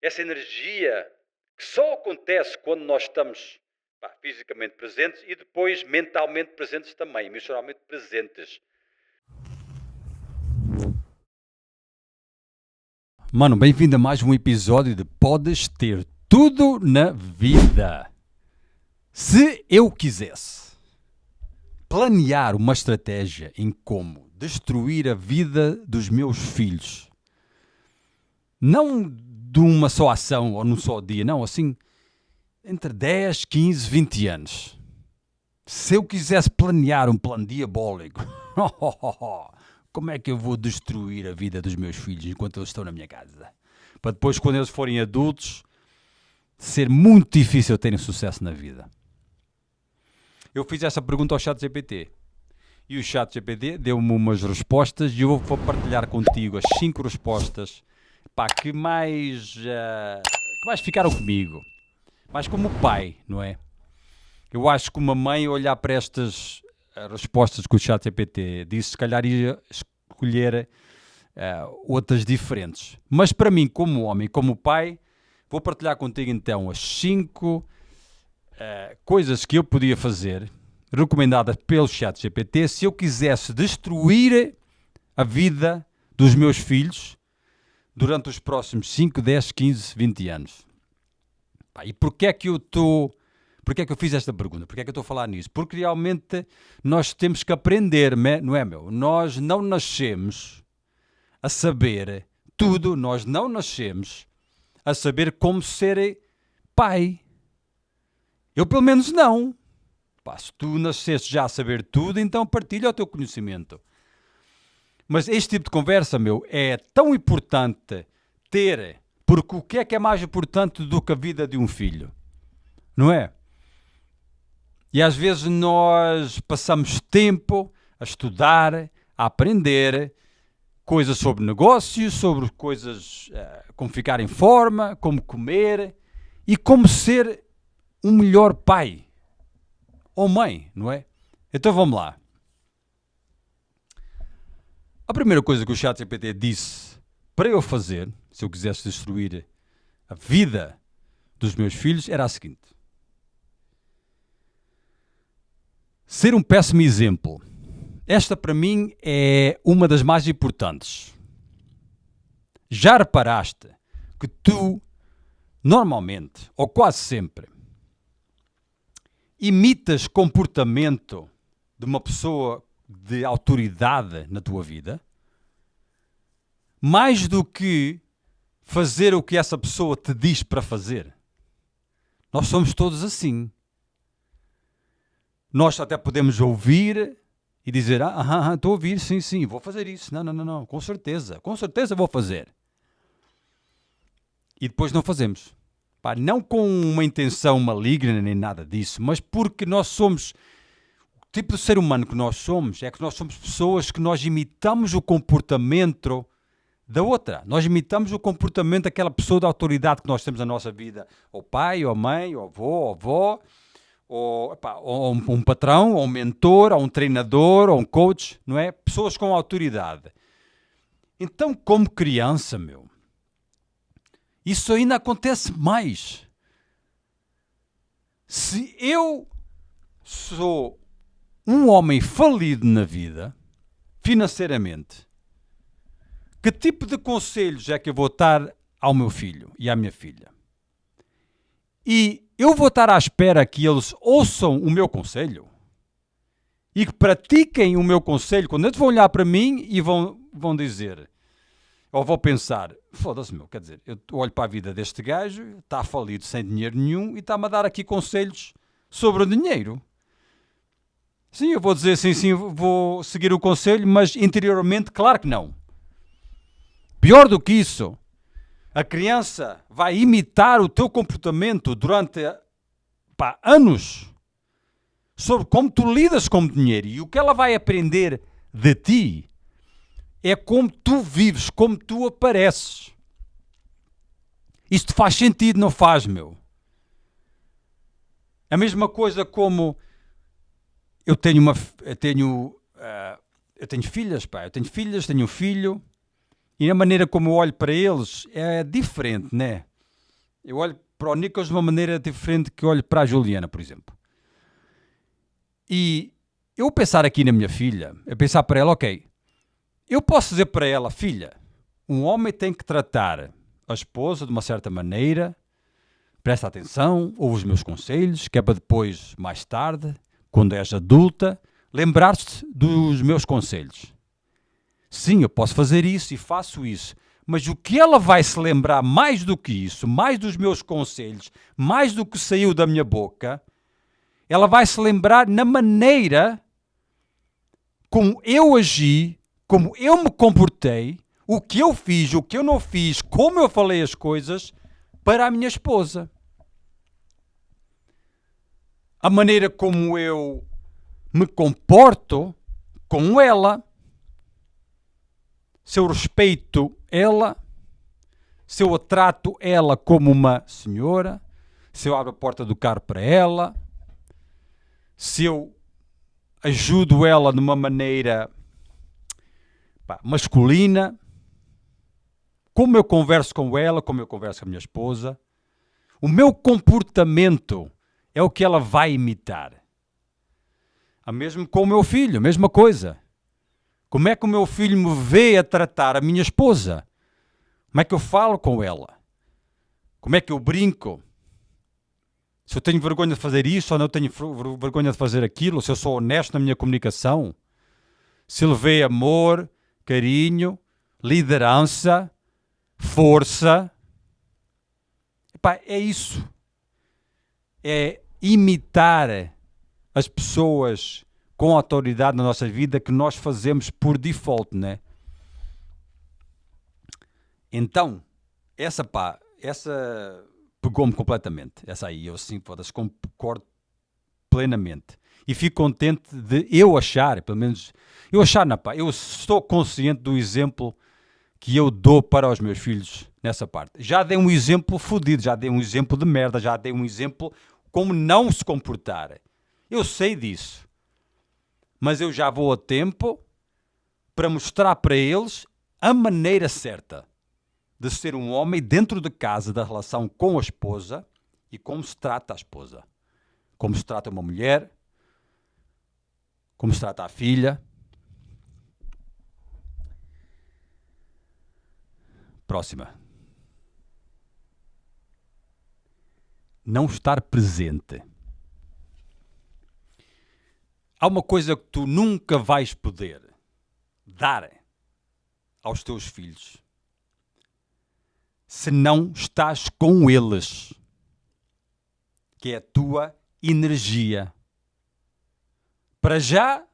essa energia que só acontece quando nós estamos fisicamente presentes e depois mentalmente presentes também, emocionalmente presentes. Mano, bem-vindo a mais um episódio de Podes Ter Tudo na Vida. Se eu quisesse planear uma estratégia em como destruir a vida dos meus filhos, não de uma só ação ou num só dia, não, assim, entre 10, 15, 20 anos. Se eu quisesse planear um plano diabólico, como é que eu vou destruir a vida dos meus filhos enquanto eles estão na minha casa? Para depois, quando eles forem adultos, ser muito difícil terem sucesso na vida. Eu fiz essa pergunta ao ChatGPT. E o ChatGPT deu-me umas respostas e eu vou partilhar contigo as 5 respostas que mais ficaram comigo. Mais como pai, não é? Eu acho que uma mãe olhar para estas respostas que o ChatGPT disse, se calhar ia escolher outras diferentes. Mas para mim, como homem, como pai, vou partilhar contigo então as 5 coisas que eu podia fazer, recomendadas pelo ChatGPT, se eu quisesse destruir a vida dos meus filhos durante os próximos 5, 10, 15, 20 anos. E porquê é que eu fiz esta pergunta? Porquê é que eu estou a falar nisso? Porque realmente nós temos que aprender, não é, meu? Nós não nascemos a saber tudo, nós não nascemos a saber como ser pai. Eu pelo menos não. Se tu nasceste já a saber tudo, então partilha o teu conhecimento. Mas este tipo de conversa, meu, é tão importante ter, porque o que é mais importante do que a vida de um filho? Não é? E às vezes nós passamos tempo a estudar, a aprender coisas sobre negócios, sobre coisas como ficar em forma, como comer e como ser um melhor pai ou mãe, não é? Então vamos lá. A primeira coisa que o ChatGPT disse para eu fazer, se eu quisesse destruir a vida dos meus filhos, era a seguinte: ser um péssimo exemplo. Esta para mim é uma das mais importantes. Já reparaste que tu, normalmente, ou quase sempre, imitas comportamento de uma pessoa de autoridade na tua vida, mais do que fazer o que essa pessoa te diz para fazer? Nós somos todos assim. Nós até podemos ouvir e dizer, estou a ouvir, sim, vou fazer isso. Não, com certeza vou fazer. E depois não fazemos. Não com uma intenção maligna nem nada disso, mas porque nós somos, o tipo de ser humano que nós somos, é que nós somos pessoas que nós imitamos o comportamento da outra. Nós imitamos o comportamento daquela pessoa de autoridade que nós temos na nossa vida. Ou pai, ou mãe, ou avô, ou avó, ou um patrão, ou um mentor, ou um treinador, ou um coach, não é? Pessoas com autoridade. Então, como criança, meu, isso ainda acontece mais. Se eu sou um homem falido na vida, financeiramente, que tipo de conselhos é que eu vou dar ao meu filho e à minha filha? E eu vou estar à espera que eles ouçam o meu conselho e que pratiquem o meu conselho quando eles vão olhar para mim e vão dizer, ou vou pensar, foda-se, meu, quer dizer, eu olho para a vida deste gajo, está falido sem dinheiro nenhum e está-me a dar aqui conselhos sobre o dinheiro. Sim, eu vou dizer sim, vou seguir o conselho, mas interiormente, claro que não. Pior do que isso, a criança vai imitar o teu comportamento durante anos sobre como tu lidas com o dinheiro, e o que ela vai aprender de ti é como tu vives, como tu apareces. Isto faz sentido, não faz, meu? A mesma coisa como eu tenho filhas, eu tenho filhas, tenho um filho, e a maneira como eu olho para eles é diferente, né? Eu olho para o Nicholas de uma maneira diferente que olho para a Juliana, por exemplo. E eu pensar aqui na minha filha, eu pensar para ela, ok, eu posso dizer para ela, filha, um homem tem que tratar a esposa de uma certa maneira, presta atenção, ouve os meus conselhos, que é para depois, mais tarde, quando és adulta, lembrar-te dos meus conselhos. Sim, eu posso fazer isso e faço isso, mas o que ela vai se lembrar mais do que isso, mais dos meus conselhos, mais do que saiu da minha boca, ela vai se lembrar na maneira como eu agi, como eu me comportei, o que eu fiz, o que eu não fiz, como eu falei as coisas para a minha esposa. A maneira como eu me comporto com ela, se eu respeito ela, se eu a trato ela como uma senhora, se eu abro a porta do carro para ela, se eu ajudo ela de uma maneira masculina, como eu converso com ela, como eu converso com a minha esposa, o meu comportamento é o que ela vai imitar. A mesmo com o meu filho, a mesma coisa. Como é que o meu filho me vê a tratar a minha esposa? Como é que eu falo com ela? Como é que eu brinco? Se eu tenho vergonha de fazer isso ou não tenho vergonha de fazer aquilo, se eu sou honesto na minha comunicação, se ele vê amor, carinho, liderança, força. Epá, é isso. É imitar as pessoas com autoridade na nossa vida que nós fazemos por default, né? Então, essa pegou-me completamente. Essa aí, eu sim, concordo plenamente. E fico contente de eu achar, pelo menos, eu estou consciente do exemplo que eu dou para os meus filhos nessa parte. Já dei um exemplo fodido, já dei um exemplo de merda, já dei um exemplo como não se comportar. Eu sei disso. Mas eu já vou a tempo para mostrar para eles a maneira certa de ser um homem dentro de casa, da relação com a esposa e como se trata a esposa. Como se trata uma mulher, como se trata a filha. Próxima. Não estar presente. Há uma coisa que tu nunca vais poder dar aos teus filhos se não estás com eles, que é a tua energia. Para já,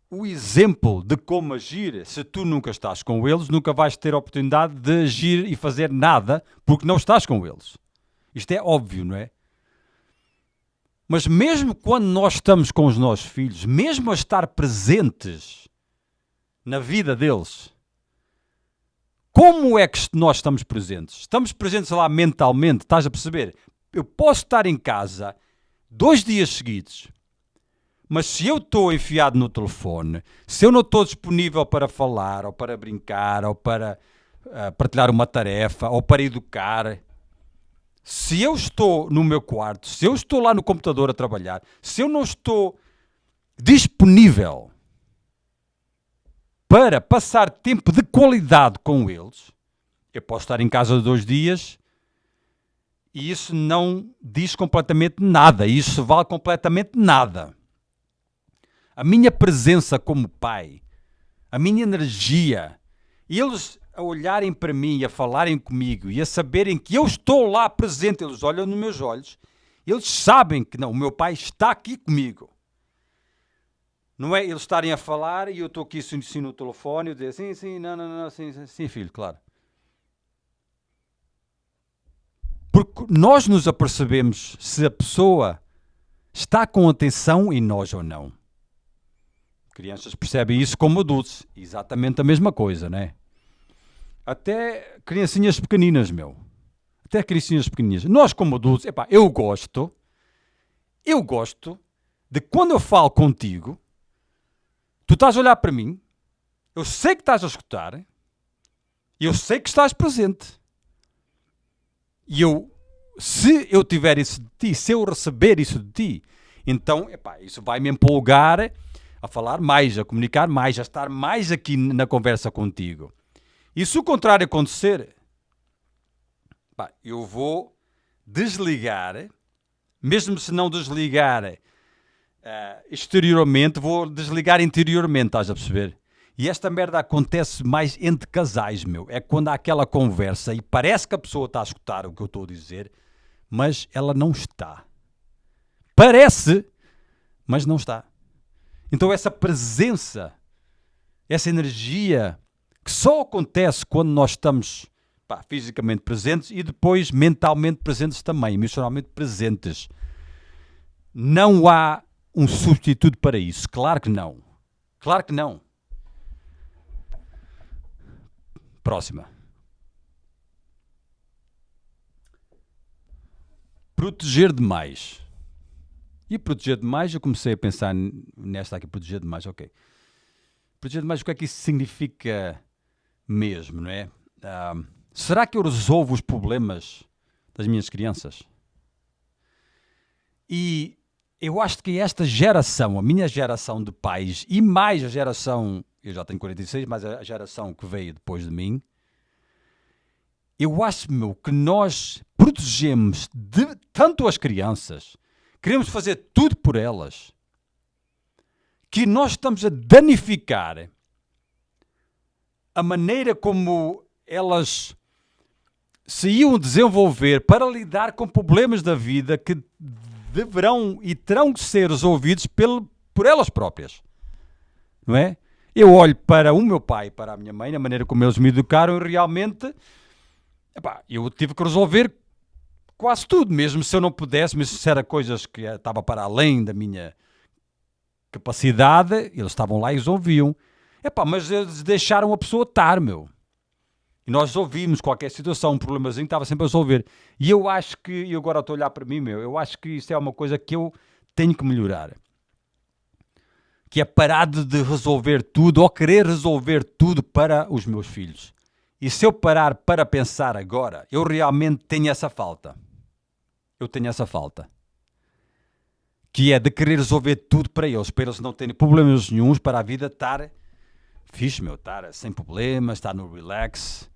o exemplo de como agir, se tu nunca estás com eles, nunca vais ter a oportunidade de agir e fazer nada porque não estás com eles. Isto é óbvio, não é? Mas mesmo quando nós estamos com os nossos filhos, mesmo a estar presentes na vida deles, como é que nós estamos presentes? Estamos presentes lá mentalmente, estás a perceber? Eu posso estar em casa 2 dias seguidos, mas se eu estou enfiado no telefone, se eu não estou disponível para falar, ou para brincar, ou para partilhar uma tarefa, ou para educar, se eu estou no meu quarto, se eu estou lá no computador a trabalhar, se eu não estou disponível para passar tempo de qualidade com eles, eu posso estar em casa 2 dias e isso não diz completamente nada, isso vale completamente nada. A minha presença como pai, a minha energia, eles a olharem para mim e a falarem comigo e a saberem que eu estou lá presente, eles olham nos meus olhos, eles sabem que não, o meu pai está aqui comigo. Não é eles estarem a falar e eu estou aqui assim no telefone e eu dizer sim, não, sim, filho, claro. Porque nós nos apercebemos se a pessoa está com atenção em nós ou não. Crianças percebem isso como adultos, exatamente a mesma coisa, não é? Até criancinhas pequeninas, meu. Até criancinhas pequeninas. Nós como adultos, eu gosto de quando eu falo contigo, tu estás a olhar para mim, eu sei que estás a escutar, e eu sei que estás presente. Se eu tiver isso de ti, se eu receber isso de ti, então, isso vai me empolgar a falar mais, a comunicar mais, a estar mais aqui na conversa contigo. E se o contrário acontecer, eu vou desligar, mesmo se não desligar exteriormente, vou desligar interiormente, estás a perceber? E esta merda acontece mais entre casais, meu. É quando há aquela conversa e parece que a pessoa está a escutar o que eu estou a dizer, mas ela não está. Parece, mas não está. Então essa presença, essa energia que só acontece quando nós estamos fisicamente presentes e depois mentalmente presentes também, emocionalmente presentes. Não há um substituto para isso. Claro que não. Claro que não. Próxima. Proteger demais. E proteger demais, eu comecei a pensar nesta aqui, proteger demais, ok. Proteger demais, o que é que isso significa mesmo, não é? Será que eu resolvo os problemas das minhas crianças? E eu acho que esta geração, a minha geração de pais, e mais a geração, eu já tenho 46, mas a geração que veio depois de mim, eu acho, que nós protegemos tanto as crianças, queremos fazer tudo por elas, que nós estamos a danificar a maneira como elas se iam desenvolver para lidar com problemas da vida que deverão e terão que ser resolvidos por elas próprias. Não é? Eu olho para o meu pai e para a minha mãe, a maneira como eles me educaram, e realmente eu tive que resolver quase tudo, mesmo se eu não pudesse, mesmo se era coisas que estava para além da minha capacidade, eles estavam lá e resolviam. Mas eles deixaram a pessoa estar, meu. E nós resolvimos qualquer situação, um problemazinho, estava sempre a resolver. E eu acho que, e agora estou a olhar para mim, eu acho que isto é uma coisa que eu tenho que melhorar. Que é parar de resolver tudo, ou querer resolver tudo para os meus filhos. E se eu parar para pensar agora, eu realmente tenho essa falta. Eu tenho essa falta. Que é de querer resolver tudo para eles não terem problemas nenhuns, para a vida estar fixe, estar sem problemas, estar no relax.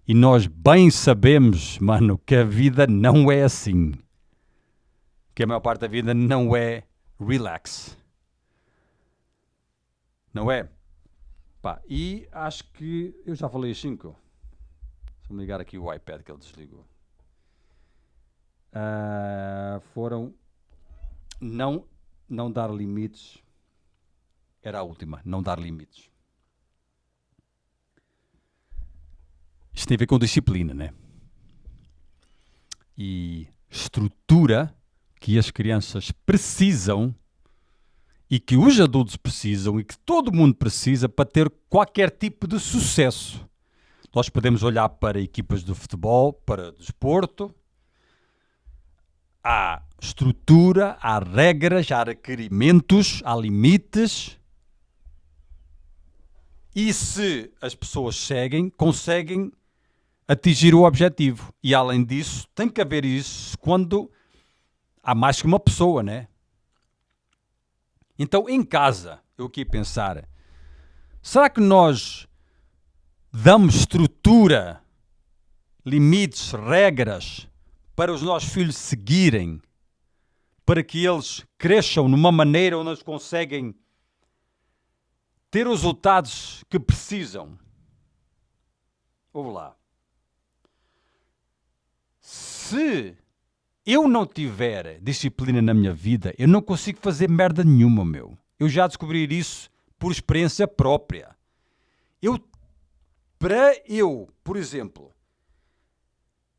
E nós bem sabemos, mano, que a vida não é assim. Que a maior parte da vida não é relax. Não é? E acho que eu já falei as 5. Deixa-me ligar aqui o iPad que ele desligou. Foram não dar limites. Era a última, não dar limites. Isto tem a ver com disciplina, né? E estrutura que as crianças precisam e que os adultos precisam e que todo mundo precisa para ter qualquer tipo de sucesso. Nós podemos olhar para equipas de futebol, para desporto. Há estrutura, há regras, há requerimentos, há limites. E se as pessoas seguem, conseguem atingir o objetivo. E além disso, tem que haver isso quando há mais que uma pessoa, né? Então, em casa, eu aqui pensar, será que nós damos estrutura, limites, regras para os nossos filhos seguirem, para que eles cresçam numa maneira onde eles conseguem ter os resultados que precisam? Ouve lá. Se eu não tiver disciplina na minha vida, eu não consigo fazer merda nenhuma, meu. Eu já descobri isso por experiência própria. Para eu, por exemplo,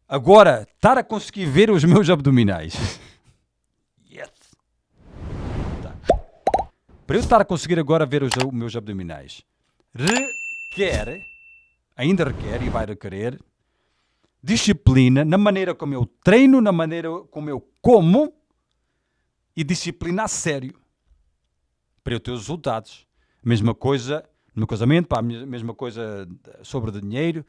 agora estar a conseguir ver os meus abdominais. Yes. Para eu estar a conseguir agora ver os meus abdominais, ainda requer e vai requerer disciplina na maneira como eu treino, na maneira como eu como e disciplina a sério para eu ter os resultados. Mesma coisa no meu casamento, mesma coisa sobre dinheiro.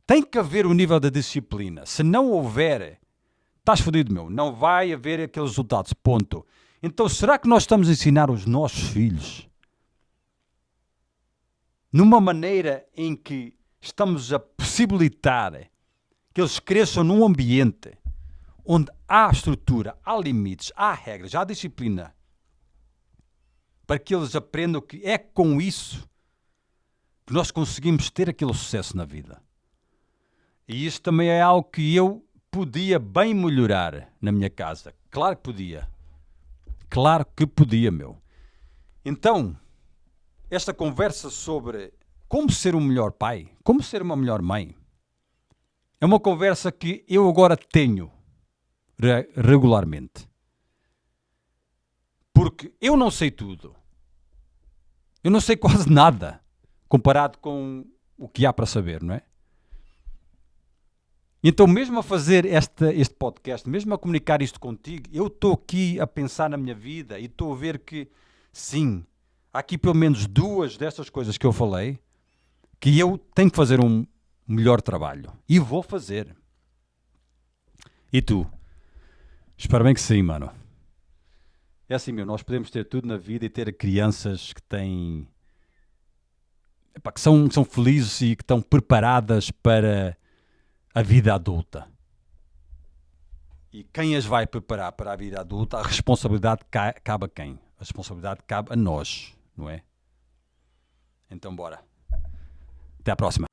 Tem que haver o nível da disciplina. Se não houver, estás fodido, meu. Não vai haver aqueles resultados. Ponto. Então, será que nós estamos a ensinar os nossos filhos numa maneira em que estamos a possibilitar que eles cresçam num ambiente onde há estrutura, há limites, há regras, há disciplina, para que eles aprendam que é com isso que nós conseguimos ter aquele sucesso na vida? E isso também é algo que eu podia bem melhorar na minha casa. Claro que podia. Claro que podia, meu. Então, esta conversa sobre como ser um melhor pai, como ser uma melhor mãe, é uma conversa que eu agora tenho regularmente. Porque eu não sei tudo. Eu não sei quase nada comparado com o que há para saber, não é? Então, mesmo a fazer este podcast, mesmo a comunicar isto contigo, eu estou aqui a pensar na minha vida e estou a ver que, sim, há aqui pelo menos 2 destas coisas que eu falei que eu tenho que fazer um melhor trabalho. E vou fazer. E tu? Espero bem que sim, mano. É assim, meu, nós podemos ter tudo na vida e ter crianças que têm... Epá, que são felizes e que estão preparadas para a vida adulta. E quem as vai preparar para a vida adulta, a responsabilidade cabe a quem? A responsabilidade cabe a nós, não é? Então bora. Até à próxima.